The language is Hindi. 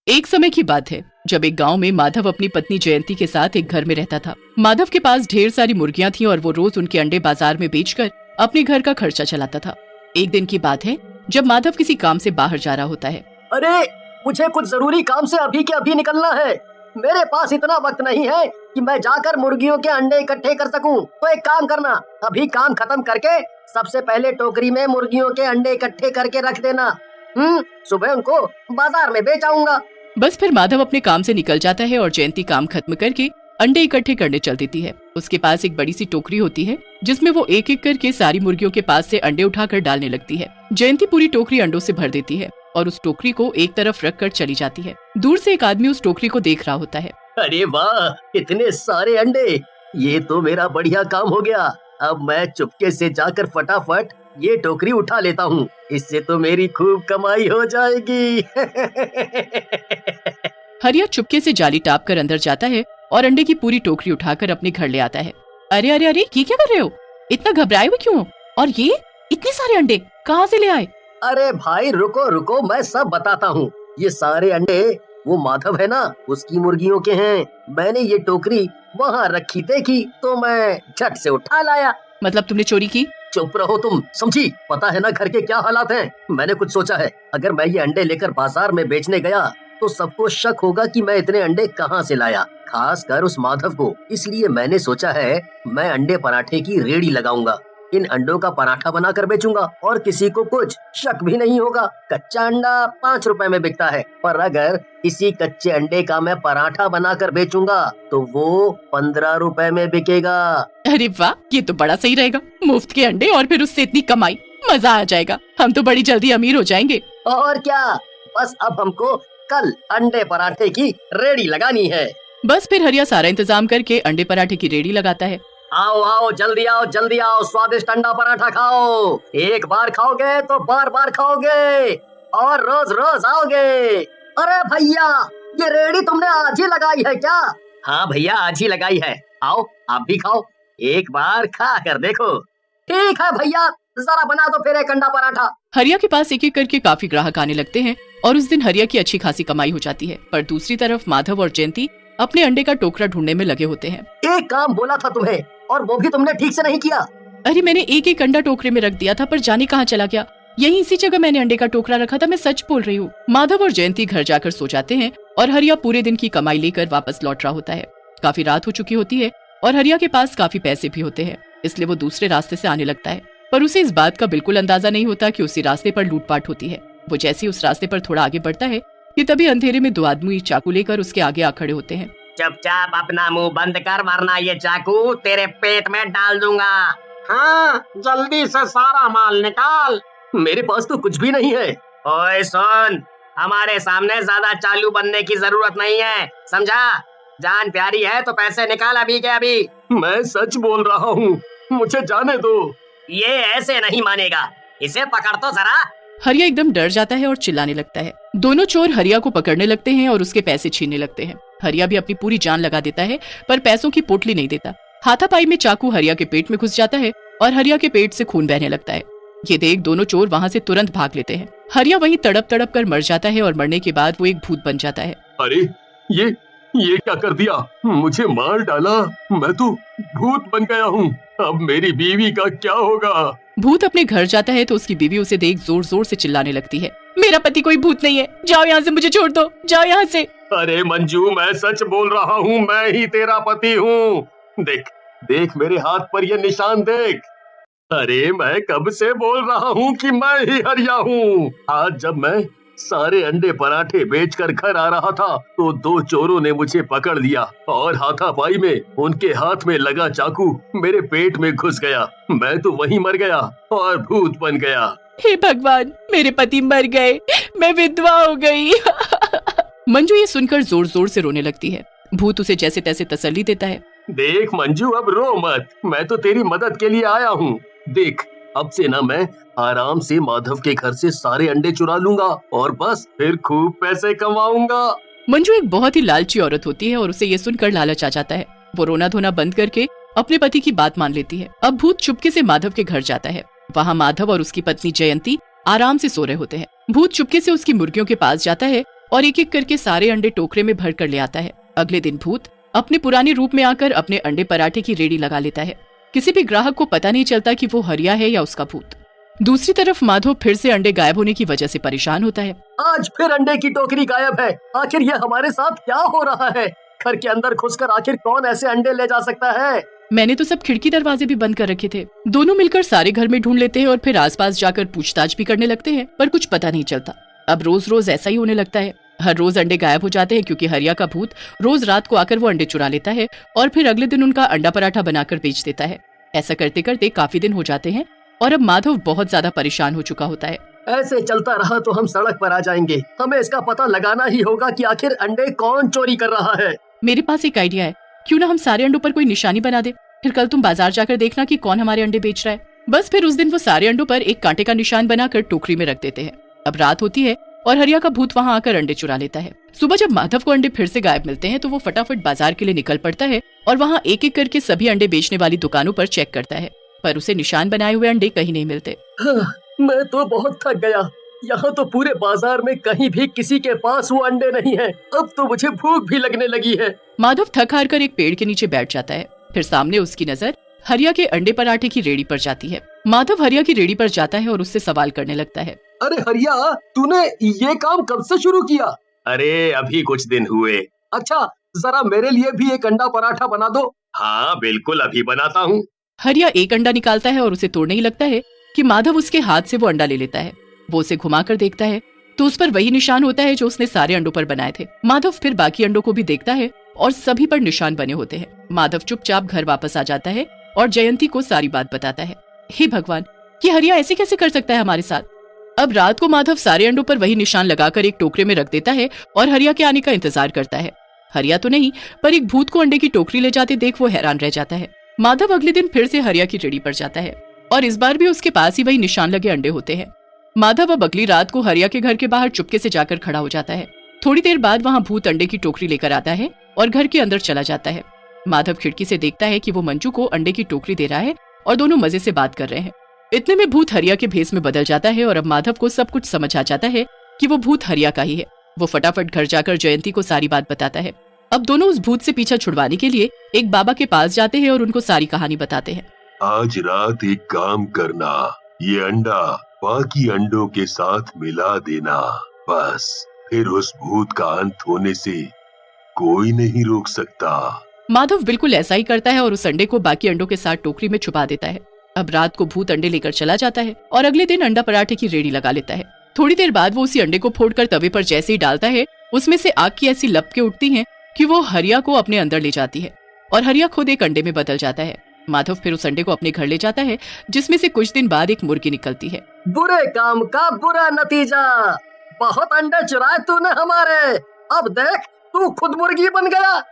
एक समय की बात है जब एक गांव में माधव अपनी पत्नी जयंती के साथ एक घर में रहता था। माधव के पास ढेर सारी मुर्गियां थीं और वो रोज उनके अंडे बाजार में बेचकर अपने घर का खर्चा चलाता था। एक दिन की बात है जब माधव किसी काम से बाहर जा रहा होता है। अरे मुझे कुछ जरूरी काम से अभी के अभी निकलना है। मेरे पास इतना वक्त नहीं है कि मैं जाकर मुर्गियों के अंडे इकट्ठे कर सकूं। तो एक काम करना, अभी काम खत्म करके सबसे पहले टोकरी में मुर्गियों के अंडे इकट्ठे करके रख देना। सुबह उनको बाजार में बेच आऊंगा। बस फिर माधव अपने काम से निकल जाता है और जयंती काम खत्म करके अंडे इकट्ठे करने चल देती है। उसके पास एक बड़ी सी टोकरी होती है जिसमें वो एक एक करके सारी मुर्गियों के पास से अंडे उठाकर डालने लगती है। जयंती पूरी टोकरी अंडों से भर देती है और उस टोकरी को एक तरफ रख कर चली जाती है। दूर से एक आदमी उस टोकरी को देख रहा होता है। अरे वाह, इतने सारे अंडे, ये तो मेरा बढ़िया काम हो गया। अब मैं चुपके से जाकर फटाफट ये टोकरी उठा लेता हूँ, इससे तो मेरी खूब कमाई हो जाएगी। हरिया चुपके से जाली टाप कर अंदर जाता है और अंडे की पूरी टोकरी उठाकर अपने घर ले आता है। अरे अरे अरे, ये क्या कर रहे हो? इतना घबराए हुए क्यों? और ये इतने सारे अंडे कहाँ से ले आए? अरे भाई रुको रुको, मैं सब बताता हूँ। ये सारे अंडे वो माधव है ना, उसकी मुर्गियों के हैं। मैंने ये टोकरी वहाँ रखी देखी तो मैं झट से उठा लाया। मतलब तुमने चोरी की? चुप रहो तुम, समझी? पता है ना घर के क्या हालात हैं। मैंने कुछ सोचा है, अगर मैं ये अंडे लेकर बाजार में बेचने गया तो सबको शक होगा कि मैं इतने अंडे कहाँ से लाया, खास कर उस माधव को। इसलिए मैंने सोचा है मैं अंडे पराठे की रेडी लगाऊंगा। इन अंडों का पराठा बनाकर बेचूंगा और किसी को कुछ शक भी नहीं होगा। कच्चा अंडा 5 रुपए में बिकता है, पर अगर इसी कच्चे अंडे का मैं पराठा बनाकर बेचूंगा तो वो 15 रुपए में बिकेगा। अरे वाह, ये तो बड़ा सही रहेगा। मुफ्त के अंडे और फिर उससे इतनी कमाई, मजा आ जाएगा। हम तो बड़ी जल्दी अमीर हो जाएंगे। और क्या, बस अब हमको कल अंडे पराठे की रेडी लगानी है। बस फिर हरिया सारा इंतजाम करके अंडे पराठे की रेडी लगाता है। आओ आओ, जल्दी आओ जल्दी आओ, स्वादिष्ट अंडा पराठा खाओ। एक बार खाओगे तो बार बार खाओगे और रोज रोज आओगे। अरे भैया, ये रेडी तुमने आज ही लगाई है क्या? हाँ भैया, आज ही लगाई है। आओ आप भी खाओ, एक बार खा कर देखो। ठीक है भैया, जरा बना दो फिर एक अंडा पराठा। हरिया के पास एक एक करके काफी ग्राहक आने लगते हैं और उस दिन हरिया की अच्छी खासी कमाई हो जाती है। पर दूसरी तरफ माधव और जयंती अपने अंडे का टोकरा ढूंढने में लगे होते हैं। एक काम बोला था तुम्हें और वो भी तुमने ठीक से नहीं किया। अरे मैंने एक एक अंडा टोकरे में रख दिया था, पर जाने कहाँ चला गया। यहीं इसी जगह मैंने अंडे का टोकरा रखा था, मैं सच बोल रही हूँ। माधव और जयंती घर जाकर सो जाते हैं और हरिया पूरे दिन की कमाई लेकर वापस लौट रहा होता है। काफी रात हो चुकी होती है और हरिया के पास काफी पैसे भी होते हैं, इसलिए वो दूसरे रास्ते से आने लगता है। पर उसे इस बात का बिल्कुल अंदाजा नहीं होता कि उसी रास्ते पर लूटपाट होती है। वो जैसे ही उस रास्ते पर थोड़ा आगे बढ़ता है कि तभी अंधेरे में 2 आदमी चाकू लेकर उसके आगे आ खड़े होते हैं। चुपचाप अपना मुंह बंद कर, वरना ये चाकू तेरे पेट में डाल दूंगा। हाँ, जल्दी से सारा माल निकाल। मेरे पास तो कुछ भी नहीं है। ओए सुन, हमारे सामने ज्यादा चालू बनने की जरूरत नहीं है, समझा? जान प्यारी है तो पैसे निकाल अभी के अभी। मैं सच बोल रहा हूँ, मुझे जाने दो। ये ऐसे नहीं मानेगा, इसे पकड़ तो जरा। हरिया एकदम डर जाता है और चिल्लाने लगता है। दोनों चोर हरिया को पकड़ने लगते हैं और उसके पैसे छीनने लगते हैं। हरिया भी अपनी पूरी जान लगा देता है, पर पैसों की पोटली नहीं देता। हाथापाई में चाकू हरिया के पेट में घुस जाता है और हरिया के पेट से खून बहने लगता है। ये देख दोनों चोर वहाँ से तुरंत भाग लेते हैं। हरिया वहीं तड़प तड़प कर मर जाता है और मरने के बाद वो एक भूत बन जाता है। अरे ये क्या कर दिया? मुझे मार डाला, मैं तो भूत बन गया हूँ। अब मेरी बीवी का क्या होगा? भूत अपने घर जाता है तो उसकी बीवी उसे देख जोर जोर से चिल्लाने लगती है। मेरा पति कोई भूत नहीं है, जाओ यहाँ से, मुझे छोड़ दो, जाओ यहाँ से। अरे मंजू, मैं सच बोल रहा हूँ, मैं ही तेरा पति हूँ। देख देख मेरे हाथ पर ये निशान देख। अरे मैं कब से बोल रहा हूँ कि मैं ही हरिया हूँ। आज जब मैं सारे अंडे पराठे बेचकर घर आ रहा था तो 2 चोरों ने मुझे पकड़ लिया और हाथापाई में उनके हाथ में लगा चाकू मेरे पेट में घुस गया। मैं तो वहीं मर गया और भूत बन गया। हे भगवान, मेरे पति मर गए, मैं विधवा हो गई। मंजू ये सुनकर जोर जोर से रोने लगती है। भूत उसे जैसे तैसे तसल्ली देता है। देख मंजू, अब रो मत, मैं तो तेरी मदद के लिए आया हूँ। देख, अब से ना मैं आराम से माधव के घर से सारे अंडे चुरा लूंगा और बस फिर खूब पैसे कमाऊंगा। मंजू एक बहुत ही लालची औरत होती है और उसे ये सुनकर लालच आ जाता है। वो रोना धोना बंद करके अपने पति की बात मान लेती है। अब भूत चुपके से माधव के घर जाता है। वहाँ माधव और उसकी पत्नी जयंती आराम से सो रहे होते हैं। भूत चुपके से उसकी मुर्गियों के पास जाता है और एक एक करके सारे अंडे टोकरे में भर कर ले आता है। अगले दिन भूत अपने पुराने रूप में आकर अपने अंडे पराठे की रेडी लगा लेता है। किसी भी ग्राहक को पता नहीं चलता कि वो हरिया है या उसका भूत। दूसरी तरफ माधव फिर से अंडे गायब होने की वजह से परेशान होता है। आज फिर अंडे की टोकरी गायब है। आखिर ये हमारे साथ क्या हो रहा है? घर के अंदर घुसकर आखिर कौन ऐसे अंडे ले जा सकता है? मैंने तो सब खिड़की दरवाजे भी बंद कर रखे थे। दोनों मिलकर सारे घर में ढूंढ लेते हैं और फिर आसपास जाकर पूछताछ भी करने लगते हैं, पर कुछ पता नहीं चलता। अब रोज रोज ऐसा ही होने लगता है। हर रोज अंडे गायब हो जाते हैं क्योंकि हरिया का भूत रोज रात को आकर वो अंडे चुरा लेता है और फिर अगले दिन उनका अंडा पराठा बनाकर बेच देता है। ऐसा करते करते काफी दिन हो जाते हैं और अब माधव बहुत ज्यादा परेशान हो चुका होता है। ऐसे चलता रहा तो हम सड़क पर आ जाएंगे। हमें इसका पता लगाना ही होगा कि आखिर अंडे कौन चोरी कर रहा है। मेरे पास एक आइडिया है, क्यों ना हम सारे अंडों पर कोई निशानी बना दे, फिर कल तुम बाजार जाकर देखना कि कौन हमारे अंडे बेच रहा है। बस फिर उस दिन वो सारे अंडों पर एक कांटे का निशान बनाकर टोकरी में रख देते हैं। अब रात होती है और हरिया का भूत वहाँ आकर अंडे चुरा लेता है। सुबह जब माधव को अंडे फिर से गायब मिलते हैं तो वो फटाफट बाजार के लिए निकल पड़ता है और वहाँ एक एक करके सभी अंडे बेचने वाली दुकानों पर चेक करता है, पर उसे निशान बनाए हुए अंडे कहीं नहीं मिलते। मैं तो बहुत थक गया। यहाँ तो पूरे बाजार में कहीं भी किसी के पास वो अंडे नहीं है। अब तो मुझे भूख भी लगने लगी है। माधव थक हार कर एक पेड़ के नीचे बैठ जाता है। फिर सामने उसकी नजर हरिया के अंडे पराठे की रेडी पर जाती है। माधव हरिया की रेडी पर जाता है और उससे सवाल करने लगता है। अरे हरिया, तूने ये काम कब से शुरू किया? अरे अभी कुछ दिन हुए। अच्छा, जरा मेरे लिए भी एक अंडा पराठा बना दो। हाँ बिल्कुल, अभी बनाता हूँ। हरिया एक अंडा निकालता है और उसे तोड़ने ही लगता है कि माधव उसके हाथ से वो अंडा ले लेता है। वो उसे घुमाकर देखता है तो उस पर वही निशान होता है जो उसने सारे अंडों पर बनाए थे। माधव फिर बाकी अंडों को भी देखता है और सभी पर निशान बने होते हैं। माधव चुपचाप घर वापस आ जाता है और जयंती को सारी बात बताता है। हे भगवान, ये हरिया ऐसे कैसे कर सकता है हमारे साथ? अब रात को माधव सारे अंडों पर वही निशान लगाकर एक टोकरे में रख देता है और हरिया के आने का इंतजार करता है। हरिया तो नहीं, पर एक भूत को अंडे की टोकरी ले जाते देख वो हैरान रह जाता है। माधव अगले दिन फिर से हरिया की रेडी पर जाता है और इस बार भी उसके पास ही वही निशान लगे अंडे होते हैं। माधव अब अगली रात को हरिया के घर के बाहर चुपके से जाकर खड़ा हो जाता है। थोड़ी देर बाद वहाँ भूत अंडे की टोकरी लेकर आता है और घर के अंदर चला जाता है। माधव खिड़की से देखता है कि वो मंजू को अंडे की टोकरी दे रहा है और दोनों मजे से बात कर रहे हैं। इतने में भूत हरिया के भेस में बदल जाता है और अब माधव को सब कुछ समझ आ जाता है कि वो भूत हरिया का ही है। वो फटाफट घर जाकर जयंती को सारी बात बताता है। अब दोनों उस भूत से पीछा छुड़वाने के लिए एक बाबा के पास जाते हैं और उनको सारी कहानी बताते हैं। आज रात एक काम करना, ये अंडा बाकी अंडों के साथ मिला देना, बस फिर उस भूत का अंत होने से कोई नहीं रोक सकता। माधव बिल्कुल ऐसा ही करता है और उस अंडे को बाकी अंडों के साथ टोकरी में छुपा देता है। अब रात को भूत अंडे लेकर चला जाता है और अगले दिन अंडा पराठे की रेडी लगा लेता है। थोड़ी देर बाद वो उसी अंडे को फोड़कर तवे पर जैसे ही डालता है, उसमें से आग की ऐसी लपकें उठती हैं कि वो हरिया को अपने अंदर ले जाती है और हरिया खुद एक अंडे में बदल जाता है। माधव फिर उस अंडे को अपने घर ले जाता है, जिसमें से कुछ दिन बाद एक मुर्गी निकलती है। बुरे काम का बुरा नतीजा। बहुत अंडे चुराए तूने हमारे। अब देख, तू खुद मुर्गी बन गया।